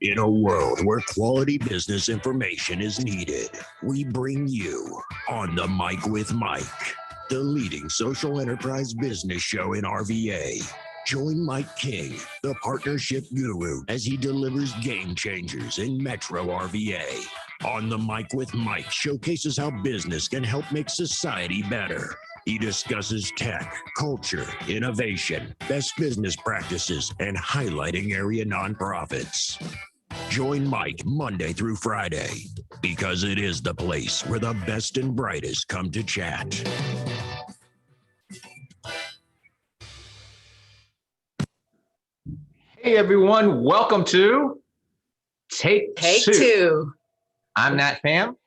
In a world where quality business information is needed, we bring you On the Mic with Mike, the leading social enterprise business show in RVA. Join Mike King, the partnership guru, as he delivers game changers in Metro RVA. On the Mic with Mike showcases how business can help make society better. He discusses tech, culture, innovation, best business practices, and highlighting area nonprofits. Join Mike Monday through Friday because it is the place where the best and brightest come to chat. Hey everyone, welcome to Take Two. I'm Nat Pham.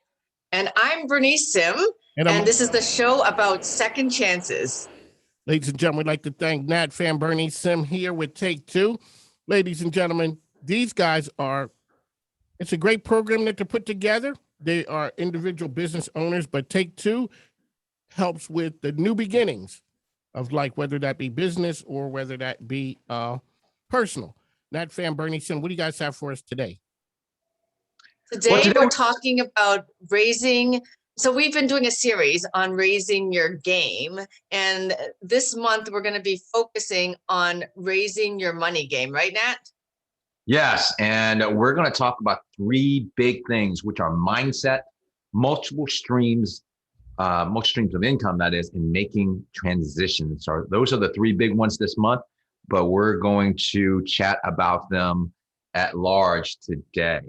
And I'm Bernice Sim. And this is the show about second chances. Ladies and gentlemen, we'd like to thank Nat Pham, Bernice Sim here with Take Two. Ladies and gentlemen, these guys it's a great program that they put together. They are individual business owners, but Take Two helps with the new beginnings of life, whether that be business or whether that be personal. Nat Pham, Bernice Sim, what do you guys have for us today? Today we're talking about raising. So we've been doing a series on raising your game. And this month we're going to be focusing on raising your money game, right, Nat? Yes, and we're going to talk about three big things, which are mindset, multiple streams of income, that is, in making transitions. So those are the three big ones this month, but we're going to chat about them at large today.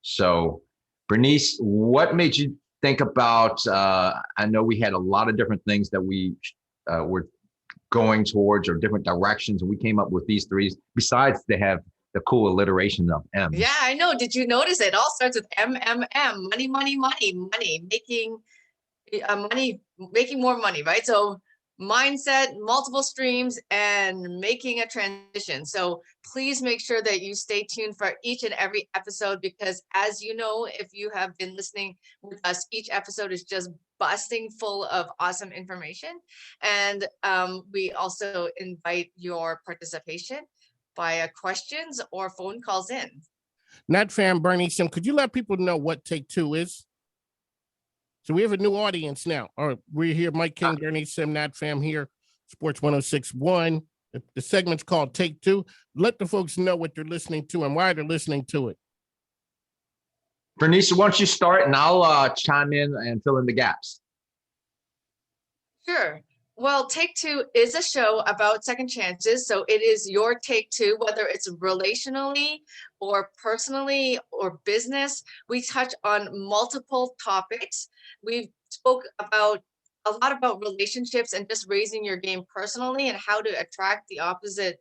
So, Bernice, what made you think about, I know we had a lot of different things that we were going towards or different directions, and we came up with these three, besides they have the cool alliteration of M. Yeah, I know. Did you notice it all starts with MMM, money, money, money, money, making making more money, right? So mindset, multiple streams, and making a transition. So please make sure that you stay tuned for each and every episode, because as you know, if you have been listening with us, each episode is just busting full of awesome information. And we also invite your participation via questions or phone calls in. Nat Pham, Bernice Sim, could you let people know what Take Two is? So we have a new audience now. All right, we're here, Mike King, Bernice Sim, Nat Pham here, Sports 106.1. The segment's called Take Two. Let the folks know what they're listening to and why they're listening to it. Bernice, why don't you start, and I'll chime in and fill in the gaps. Sure. Well, Take Two is a show about second chances. So it is your take two, whether it's relationally or personally or business. We touch on multiple topics. We've spoke about a lot about relationships and just raising your game personally and how to attract the opposite,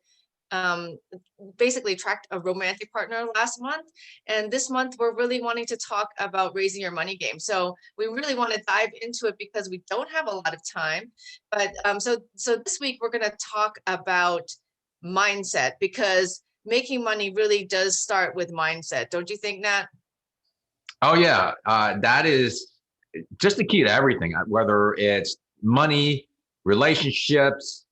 basically attract a romantic partner last month. And this month we're really wanting to talk about raising your money game. So we really want to dive into it because we don't have a lot of time. But so this week we're going to talk about mindset, because making money really does start with mindset. Don't you think, Nat? Oh yeah, that is just the key to everything, whether it's money, relationships,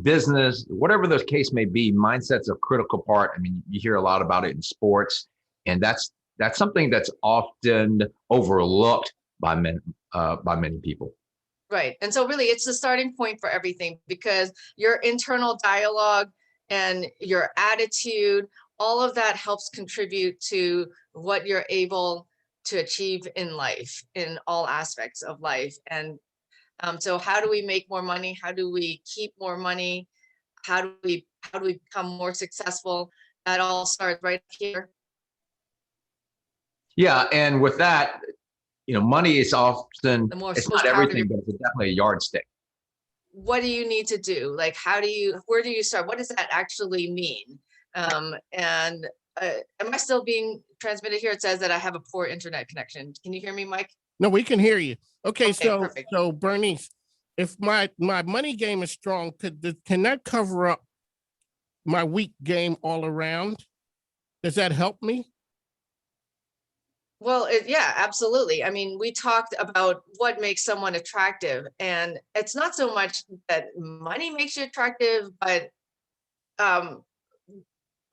business, whatever the case may be. Mindset's a critical part. I mean, you hear a lot about it in sports, and that's something that's often overlooked by many people. Right. And so really it's the starting point for everything, because your internal dialogue and your attitude, all of that helps contribute to what you're able to achieve in life, in all aspects of life. And so how do we make more money? How do we keep more money? How do we become more successful? That all starts right here. Yeah, and with that, money is often, it's not everything, but it's definitely a yardstick. What do you need to do? Like, where do you start? What does that actually mean? Am I still being transmitted here? It says that I have a poor internet connection. Can you hear me, Mike? No, we can hear you. Okay, perfect. So Bernice, if my money game is strong, can that cover up my weak game all around? Does that help me? Well, yeah, absolutely. I mean, we talked about what makes someone attractive, and it's not so much that money makes you attractive, but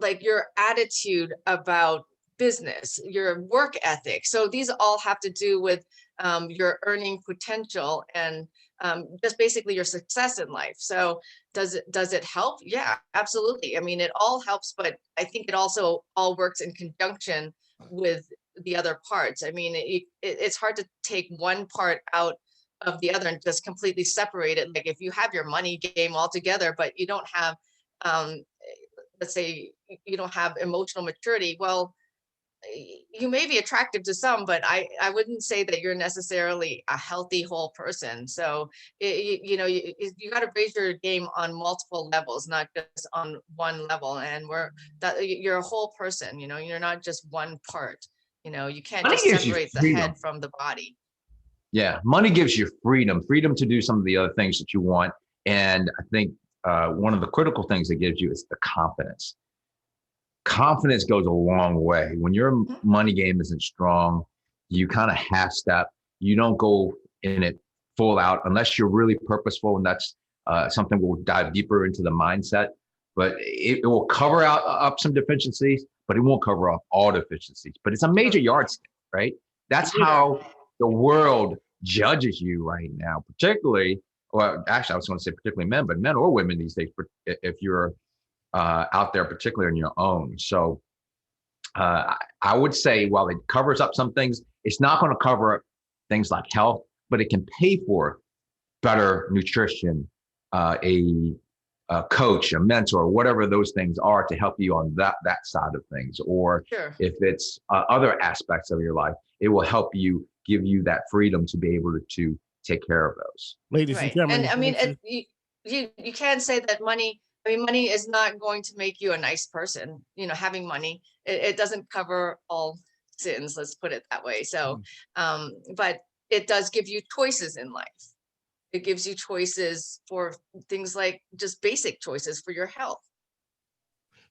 like your attitude about business, your work ethic. So these all have to do with your earning potential and just basically your success in life. So does it help? Yeah, absolutely. I mean, it all helps, but I think it also all works in conjunction with the other parts. I mean, it's hard to take one part out of the other and just completely separate it. Like if you have your money game all together, but you don't have, let's say you don't have emotional maturity, well, you may be attractive to some, but I wouldn't say that you're necessarily a healthy whole person. So you know, you got to raise your game on multiple levels, not just on one level. And you're a whole person. You know, you're not just one part. You know, you can't Money just gives you separate the freedom. head from the body. Yeah, money gives you freedom to do some of the other things that you want. And I think one of the critical things it gives you is the confidence. Confidence goes a long way. When your money game isn't strong, you kind of half step. You don't go in it full out unless you're really purposeful. And that's something we'll dive deeper into the mindset. But it will cover up some deficiencies, but it won't cover up all deficiencies. But it's a major yardstick, right? That's how the world judges you right now, particularly, well, actually, I was going to say particularly men, but men or women these days, if you're out there, particularly on your own. So I would say while it covers up some things, it's not going to cover up things like health, but it can pay for better nutrition, a coach, a mentor, whatever those things are to help you on that side of things. Or Sure. if it's other aspects of your life, it will help you, give you that freedom to be able to take care of those. Ladies and Right. gentlemen, And I mean, this is- you can't say that money, I mean, money is not going to make you a nice person. You know, having money, it doesn't cover all sins, let's put it that way. So, but it does give you choices in life. It gives you choices for things like just basic choices for your health.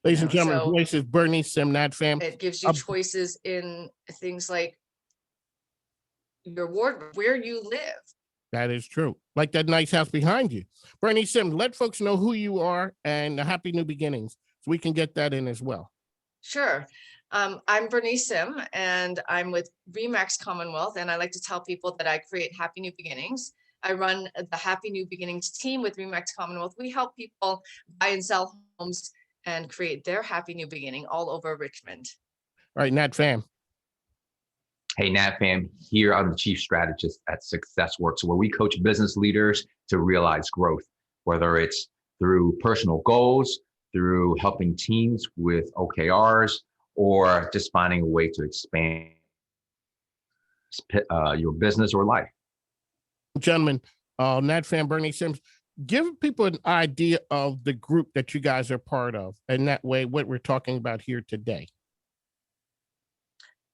ladies and know, gentlemen, so- this is Bernie Sim, Nat Fam. It gives you Um, choices in things like your ward, where you live. That is true. Like that nice house behind you. Bernie Sim, let folks know who you are and the happy new beginnings so we can get that in as well. Sure. I'm Bernice Sim, and I'm with Remax Commonwealth, and I like to tell people that I create happy new beginnings. I run the Happy New Beginnings team with Remax Commonwealth. We help people buy and sell homes and create their happy new beginning all over Richmond. All right, Nat Fam. Hey, Nat Fam, here I'm the chief strategist at SuccessWorks, where we coach business leaders to realize growth, whether it's through personal goals, through helping teams with OKRs, or just finding a way to expand your business or life. Gentlemen, Nat Fam, Bernie Sims, give people an idea of the group that you guys are part of, and that way what we're talking about here today.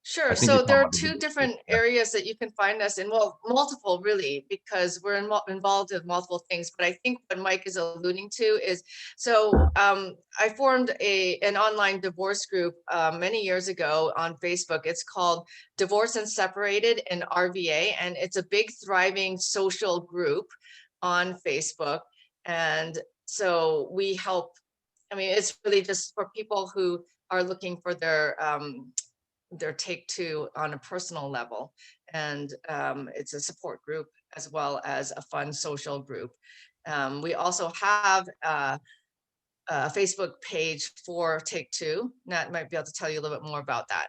Sure. think So you're there are talking about two different areas that you can find us in. Well, multiple really, because we're involved in multiple things. But I think what Mike is alluding to is, so I formed an online divorce group many years ago on Facebook. It's called Divorce and Separated in RVA, and it's a big thriving social group on Facebook. And so we help. I mean, it's really just for people who are looking for their take two on a personal level. And it's a support group as well as a fun social group. We also have a Facebook page for Take Two. Nat might be able to tell you a little bit more about that.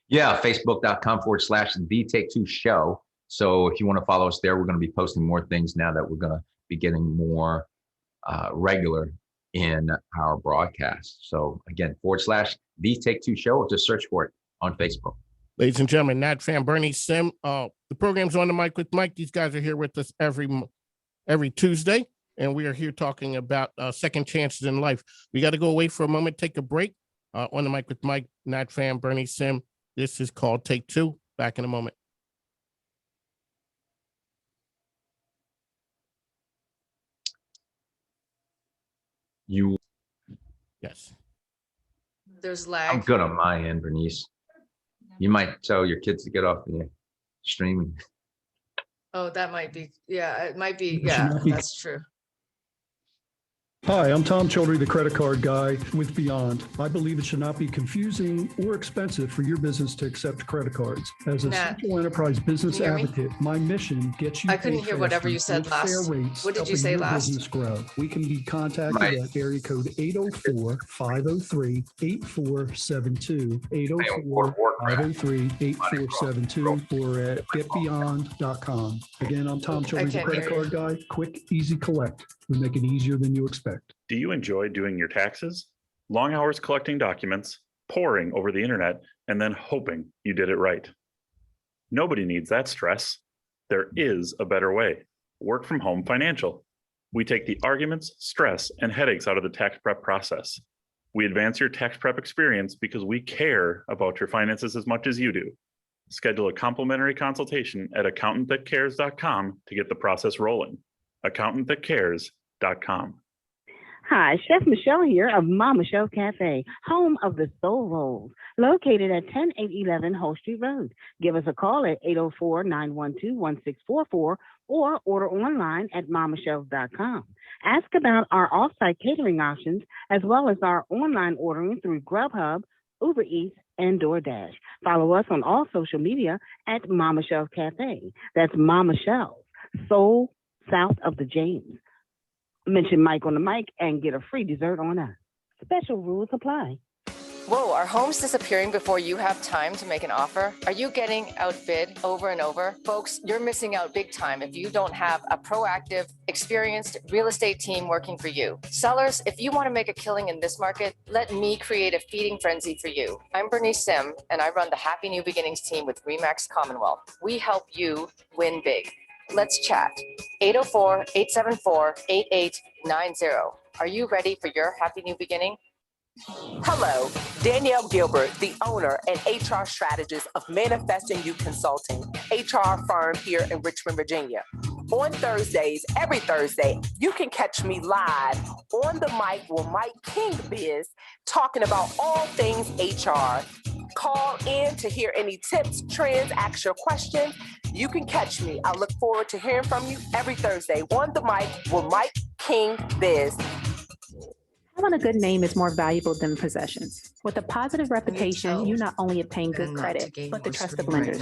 Yeah, facebook.com/The Take Two Show. So if you want to follow us there, we're going to be posting more things now that we're going to be getting more regular in our broadcast. So again, /The Take Two Show, or just search for it on Facebook. Ladies and gentlemen, Nat Fam, Bernie Sim, the program's On the Mic with Mike. These guys are here with us every Tuesday, and we are here talking about second chances in life. We got to go away for a moment, take a break. On the Mic with Mike, Nat Fam, Bernie Sim. This is called Take Two. Back in a moment. Yes. There's I'm lag. good on my end, Bernice. You might tell your kids to get off the streaming. Oh, that might be. Yeah, it might be. It should Yeah, not be. that's true. Hi, I'm Tom Childry, the credit card guy with Beyond. I believe it should not be confusing or expensive for your business to accept credit cards. As a Nat, central enterprise business can you hear me? advocate, my mission gets you I couldn't paid hear whatever faster you said with fair last. rates, What did you helping say your last? business grow. We can be contacted Right. at area code 804-503-8472, 804-503-8472, or at getbeyond.com. Again, I'm Tom Childry, the can't credit hear you. card guy. Quick, easy collect. We make it easier than you expect. Do you enjoy doing your taxes? Long hours collecting documents, poring over the internet, and then hoping you did it right. Nobody needs that stress. There is a better way. Work from home financial. We take the arguments, stress, and headaches out of the tax prep process. We advance your tax prep experience because we care about your finances as much as you do. Schedule a complimentary consultation at accountantthatcares.com to get the process rolling. accountantthatcares.com. Hi, Chef Michelle here of Mama Michelle Cafe, home of the Soul Rolls, located at 10811 Whole Street Road. Give us a call at 804-912-1644 or order online at mamachelle.com. Ask about our off-site catering options as well as our online ordering through Grubhub, Uber Eats, and DoorDash. Follow us on all social media at Mama Michelle's Cafe. That's Mama Michelle's, Soul south of the James. Mention Mike on the mic and get a free dessert on us. Special rules apply. Whoa, are homes disappearing before you have time to make an offer? Are you getting outbid over and over? Folks, you're missing out big time if you don't have a proactive, experienced real estate team working for you. Sellers, if you want to make a killing in this market, let me create a feeding frenzy for you. I'm Bernice Sim, and I run the Happy New Beginnings team with RE/MAX Commonwealth. We help you win big. Let's chat. 804-874-8890. Are you ready for your happy new beginning? Hello, Danielle Gilbert, the owner and HR strategist of Manifesting You Consulting, HR firm here in Richmond, Virginia. On Thursdays, every Thursday, you can catch me live on the mic with Mike King Biz, talking about all things HR. Call in to hear any tips, trends, ask your questions. You can catch me. I look forward to hearing from you every Thursday on the mic with Mike King Biz. Having a good name is more valuable than possessions. With a positive reputation, you not only obtain good credit, but the trust of lenders.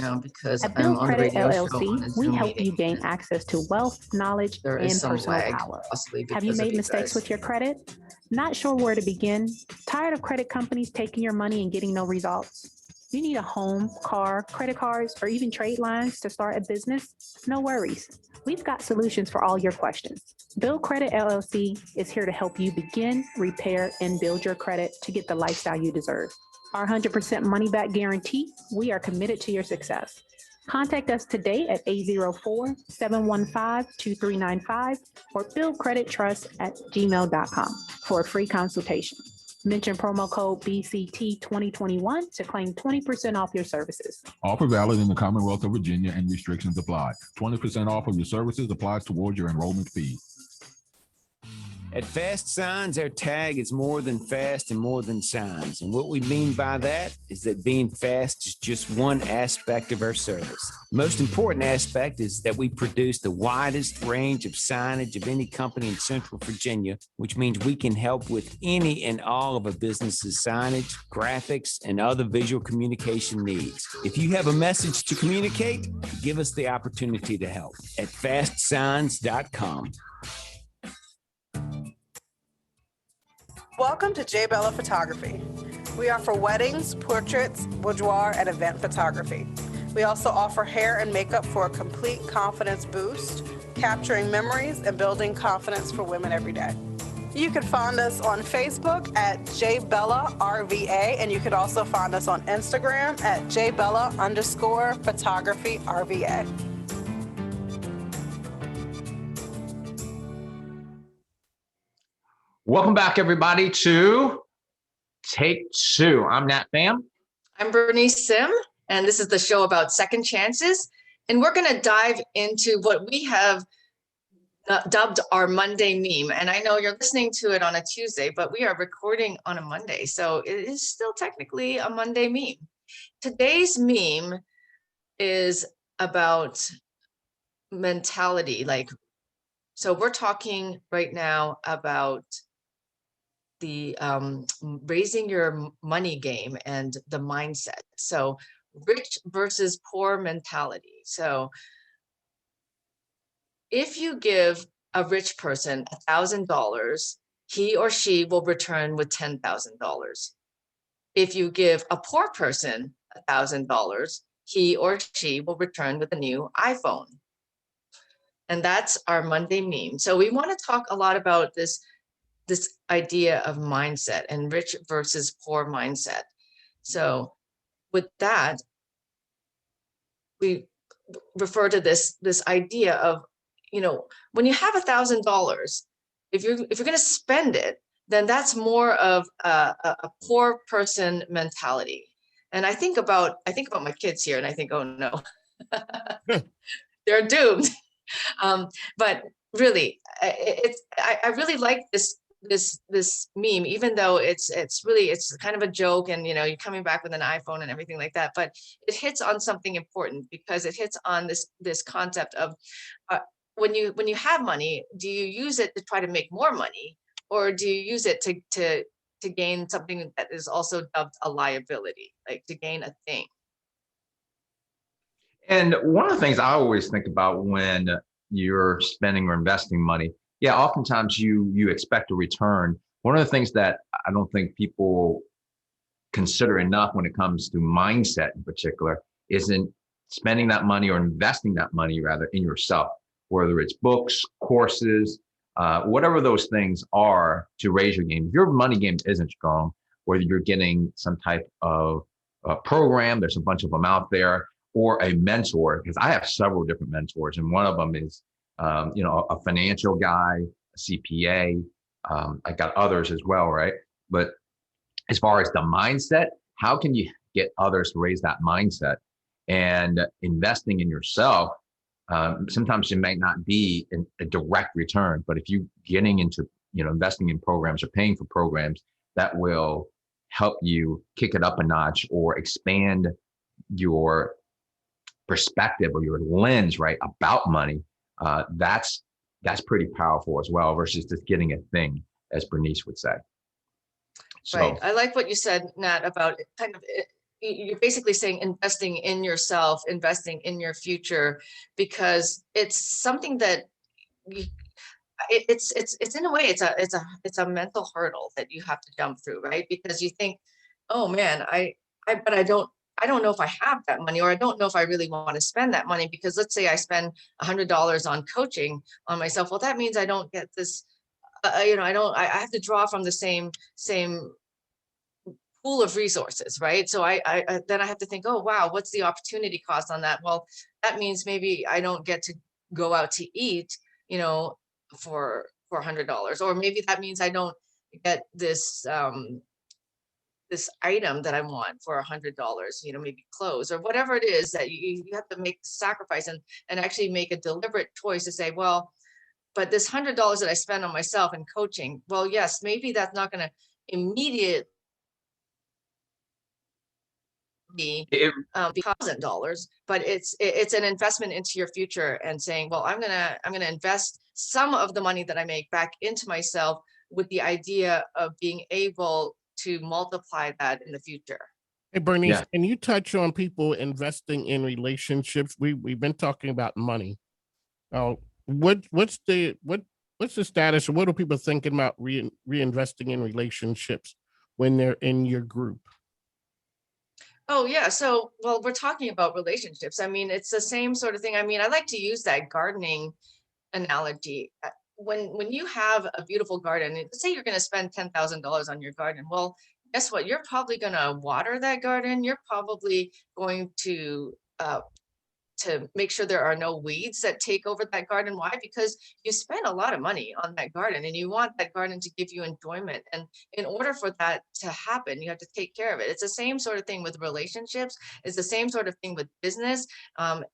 At Build Credit LLC, we help you gain access to wealth, knowledge, and personal power. Have you made mistakes with your credit? Not sure where to begin? Tired of credit companies taking your money and getting no results? You need a home, car, credit cards, or even trade lines to start a business? No worries. We've got solutions for all your questions. Build Credit LLC is here to help you begin, repair, and build your credit to get the lifestyle you deserve. Our 100% money back guarantee, we are committed to your success. Contact us today at 804-715-2395 or buildcredittrust@gmail.com for a free consultation. Mention promo code BCT2021 to claim 20% off your services. Offer valid in the Commonwealth of Virginia and restrictions apply. 20% off of your services applies towards your enrollment fee. At Fast Signs, our tag is more than fast and more than signs. And what we mean by that is that being fast is just one aspect of our service. The most important aspect is that we produce the widest range of signage of any company in Central Virginia, which means we can help with any and all of a business's signage, graphics, and other visual communication needs. If you have a message to communicate, give us the opportunity to help at fastsigns.com. Welcome to J Bella Photography. We offer weddings, portraits, boudoir, and event photography. We also offer hair and makeup for a complete confidence boost, capturing memories and building confidence for women every day. You can find us on Facebook at JBellaRVA, and you can also find us on Instagram at JBella_photography_RVA. Welcome back, everybody, to Take Two. I'm Nat Pham. I'm Bernice Sim, and this is the show about second chances. And we're going to dive into what we have dubbed our Monday meme. And I know you're listening to it on a Tuesday, but we are recording on a Monday. So it is still technically a Monday meme. Today's meme is about mentality. So we're talking right now about raising your money game and the mindset. So rich versus poor mentality. So if you give a rich person $1,000, he or she will return with $10,000. If you give a poor person $1,000, he or she will return with a new iPhone. And that's our Monday meme. So we want to talk a lot about this idea of mindset and rich versus poor mindset. So with that, we refer to this idea of, when you have $1,000, if you're going to spend it, then that's more of a poor person mentality. And I think about my kids here, and I think, oh no, they're doomed. But really, I really like this meme, even though it's kind of a joke, and you're coming back with an iPhone and everything like that. But it hits on something important, because it hits on this concept of when you have money, do you use it to try to make more money, or do you use it to gain something that is also dubbed a liability, like to gain a thing? And one of the things I always think about when you're spending or investing money, oftentimes you expect a return. One of the things that I don't think people consider enough when it comes to mindset in particular isn't spending that money, or investing that money rather, in yourself, whether it's books, courses, whatever those things are to raise your game. If your money game isn't strong, whether you're getting some type of program, there's a bunch of them out there, or a mentor, because I have several different mentors, and one of them is a financial guy, a CPA. I got others as well, right? But as far as the mindset, how can you get others to raise that mindset? And investing in yourself, sometimes it might not be a direct return, but if you getting into investing in programs or paying for programs that will help you kick it up a notch or expand your perspective or your lens, right, about money, that's pretty powerful as well, versus just getting a thing, as Bernice would say. So, right. I like what you said, Nat, about you're basically saying investing in yourself, investing in your future, because it's something that it's in a way it's a mental hurdle that you have to jump through, right? Because you think, oh man, but I don't know if I have that money, or I don't know if I really want to spend that money, because let's say I spend $100 on coaching on myself. Well, that means I don't get this, I have to draw from the same pool of resources, right? So I then I have to think, oh, wow, what's the opportunity cost on that? Well, that means maybe I don't get to go out to eat, for $100, or maybe that means I don't get this, this item that I want for $100, maybe clothes or whatever it is that you have to make sacrifice and actually make a deliberate choice to say, well, but this $100 that I spend on myself and coaching, well, yes, maybe that's not going to immediately be $1,000, but it's an investment into your future, and saying, well, I'm gonna invest some of the money that I make back into myself, with the idea of being able to multiply that in the future. Hey, Bernice, can you touch on people investing in relationships? We've been talking about money. What's the status, or what are people thinking about reinvesting in relationships when they're in your group? Oh yeah, so well, we're talking about relationships. I mean, it's the same sort of thing. I mean, I like to use that gardening analogy. When you have a beautiful garden, let's say you're going to spend $10,000 on your garden. Well, guess what? You're probably going to water that garden. You're probably going to make sure there are no weeds that take over that garden. Why? Because you spent a lot of money on that garden, and you want that garden to give you enjoyment. And in order for that to happen, you have to take care of it. It's the same sort of thing with relationships. It's the same sort of thing with business.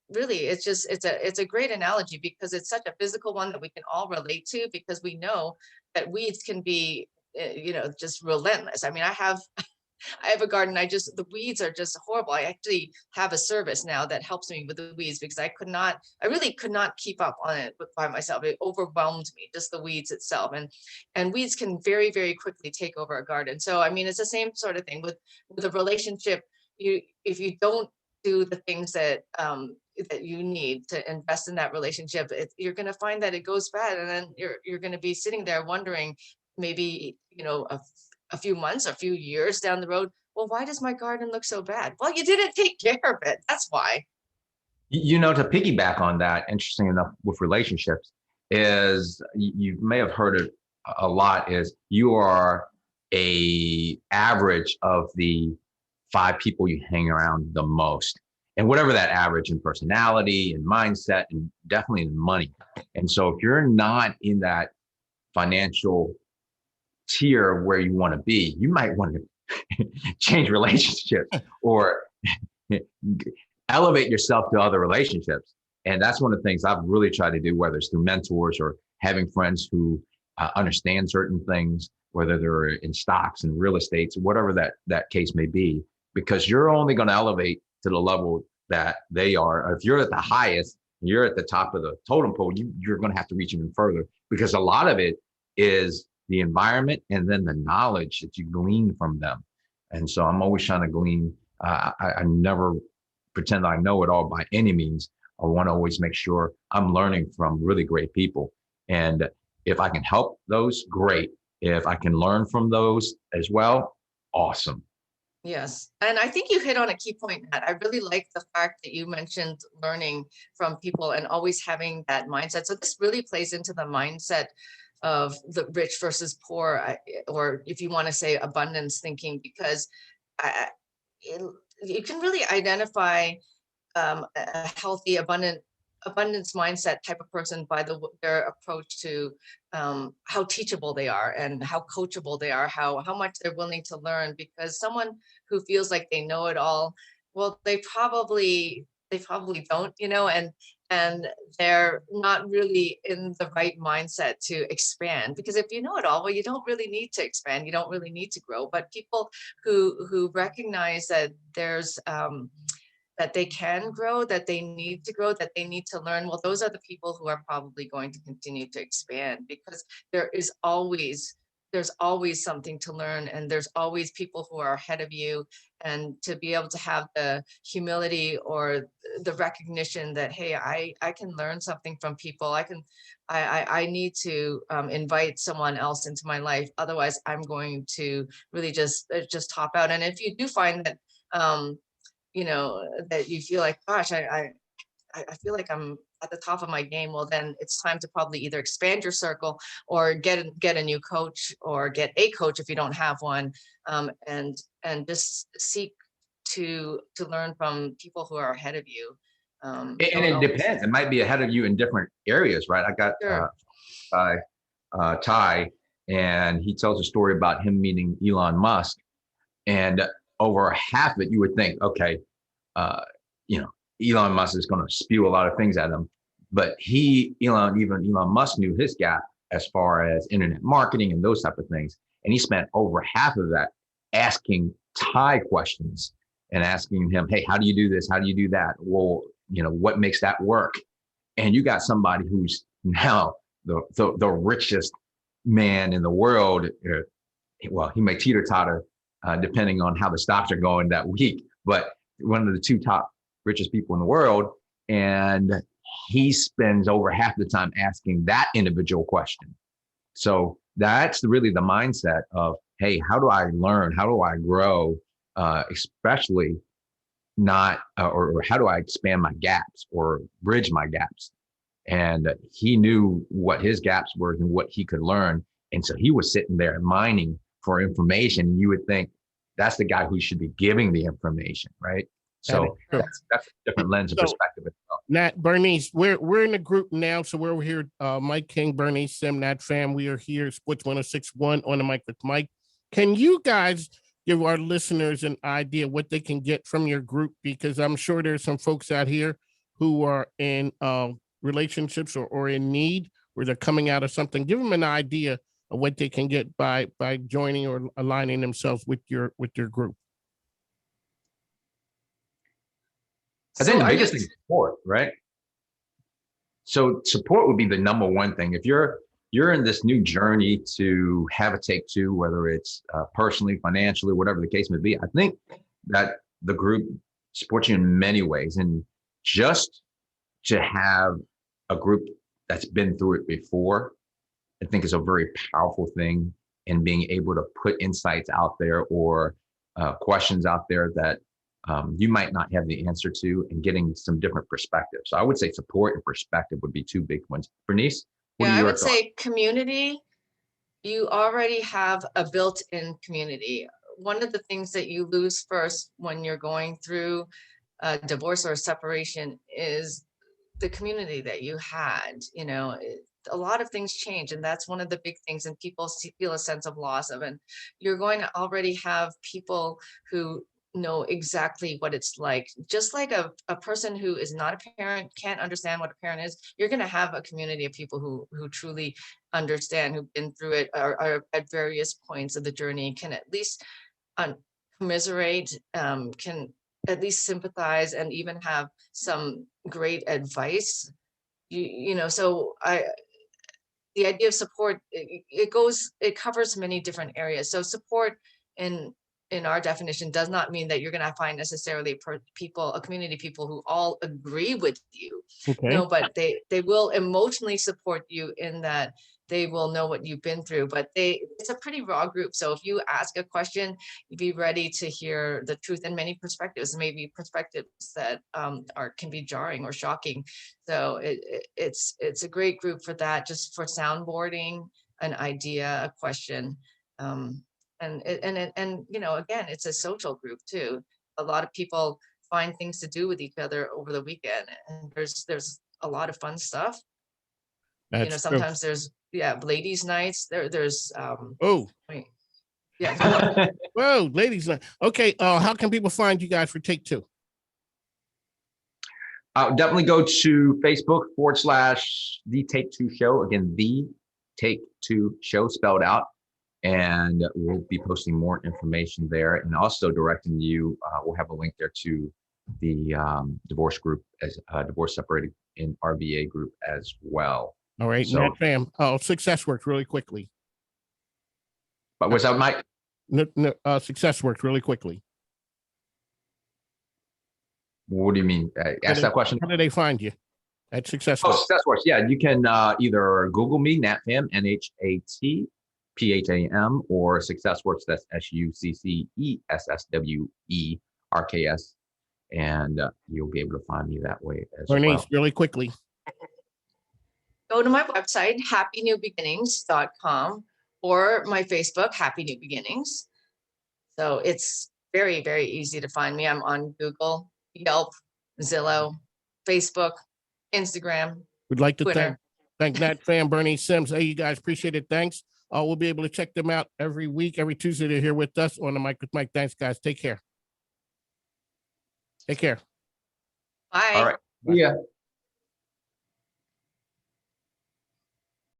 Really, it's a great analogy, because it's such a physical one that we can all relate to, because we know that weeds can be, just relentless. I mean, I have I have a garden. The weeds are just horrible. I actually have a service now that helps me with the weeds because I really could not keep up on it by myself. It overwhelmed me, just the weeds itself. And weeds can very, very quickly take over a garden. So, I mean, it's the same sort of thing with a relationship. If you don't do the things that you need to invest in that relationship, you're going to find that it goes bad. And then you're going to be sitting there wondering, maybe, a few months, a few years down the road, well, why does my garden look so bad? Well, you didn't take care of it. That's why. To piggyback on that, interesting enough with relationships is you may have heard it a lot is you are a average of the 5 people you hang around the most. And whatever that average in personality and mindset and definitely in money. And so if you're not in that financial tier where you want to be, you might want to change relationships or elevate yourself to other relationships. And that's one of the things I've really tried to do, whether it's through mentors or having friends who understand certain things, whether they're in stocks and real estate, whatever that case may be, because you're only going to elevate to the level that they are. If you're at the highest, you're at the top of the totem pole, you're going to have to reach even further, because a lot of it is the environment and then the knowledge that you glean from them. And so I'm always trying to glean. I never pretend I know it all by any means. I want to always make sure I'm learning from really great people. And if I can help those, great. If I can learn from those as well, awesome. Yes. And I think you hit on a key point, Matt. I really like the fact that you mentioned learning from people and always having that mindset. So this really plays into the mindset of the rich versus poor, or if you want to say abundance thinking, because you can really identify a healthy, abundance mindset type of person by their approach to how teachable they are and how coachable they are, how much they're willing to learn. Because someone who feels like they know it all, well, they probably don't, and they're not really in the right mindset to expand. Because if you know it all, well, you don't really need to expand. You don't really need to grow. But people who recognize that there's that they can grow, that they need to grow, that they need to learn, well, those are the people who are probably going to continue to expand, because there's always something to learn, and there's always people who are ahead of you. And to be able to have the humility or the recognition that, hey, I can learn something from people. I need to invite someone else into my life. Otherwise, I'm going to really just top out. And if you do find that, that you feel like, gosh, I feel like I'm at the top of my game, well, then it's time to probably either expand your circle or get a new coach, or get a coach if you don't have one, and just seek to learn from people who are ahead of you. And it depends. It might be ahead of you in different areas, right? I got Ty, and he tells a story about him meeting Elon Musk, and over half of it, you would think, okay, Elon Musk is going to spew a lot of things at him, but Elon Musk knew his gap as far as internet marketing and those type of things. And he spent over half of that asking Ty questions and asking him, hey, how do you do this? How do you do that? Well, what makes that work? And you got somebody who's now the richest man in the world. Well, he may teeter-totter depending on how the stocks are going that week, but one of the 2 top richest people in the world. And he spends over half the time asking that individual question. So that's really the mindset of, hey, how do I learn? How do I grow? Especially not, or how do I expand my gaps or bridge my gaps? And he knew what his gaps were and what he could learn. And so he was sitting there mining for information. You would think that's the guy who should be giving the information, right? So that's a different lens of perspective. Nat, Bernice, we're in a group now. So we're here, Mike King, Bernice Sim, Nat Fam. We are here, Sports 1061 on the mic with Mike. Can you guys give our listeners an idea what they can get from your group? Because I'm sure there's some folks out here who are in relationships or in need, where they're coming out of something. Give them an idea what they can get by joining or aligning themselves with your group? I think the biggest thing is support, right? So support would be the number one thing. If you're in this new journey to have a take two, whether it's personally, financially, whatever the case may be, I think that the group supports you in many ways. And just to have a group that's been through it before, I think is a very powerful thing in being able to put insights out there or questions out there that you might not have the answer to, and getting some different perspectives. So I would say support and perspective would be two big ones. Bernice? Yeah, I would say community. You already have a built-in community. One of the things that you lose first when you're going through a divorce or a separation is the community that you had. You know, a lot of things change, and that's one of the big things, and people feel a sense of loss of. And you're going to already have people who know exactly what it's like. Just like a person who is not a parent can't understand what a parent is, you're going to have a community of people who truly understand, who've been through it, are at various points of the journey, can at least commiserate, can at least sympathize, and even have some great advice. You know, so the idea of support, it covers many different areas. So support in our definition does not mean that you're going to find necessarily a community of people who all agree with you. Okay. No, but they will emotionally support you in that they will know what you've been through, but it's a pretty raw group. So if you ask a question, you'd be ready to hear the truth and many perspectives, maybe perspectives that can be jarring or shocking. So it's a great group for that, just for soundboarding an idea, a question. And you know, again, it's a social group too. A lot of people find things to do with each other over the weekend, and there's a lot of fun stuff. That's you know, sometimes there's ladies' nights. There's oh yeah. Whoa, ladies' night. Okay, how can people find you guys for Take Two? Definitely go to Facebook / The Take Two Show. Again, The Take Two Show spelled out. And we'll be posting more information there, and also directing you. We'll have a link there to the divorce group, as divorce separated in RVA group as well. All right, so, Nat Fam. Oh, Success Works really quickly. But what's that, Mike? Success Works really quickly. What do you mean? Ask that question. How do they find you at Success Oh, Works? Success Works. Yeah, you can either Google me, NatFam, NHATPHAM, or SuccessWorks. That's SuccessWERKS, and you'll be able to find me that way as Bernice, well. really quickly. Go to my website, happynewbeginnings.com, or my Facebook, Happy New Beginnings. So it's very, very easy to find me. I'm on Google, Yelp, Zillow, Facebook, Instagram. We'd like to Twitter. thank Nat Fam, Bernice Sims. Hey, you guys, appreciate it. Thanks. We'll be able to check them out every week, every Tuesday. They're here with us on the Mike with Mike. Thanks, guys. Take care. Take care. Bye. All right. Yeah.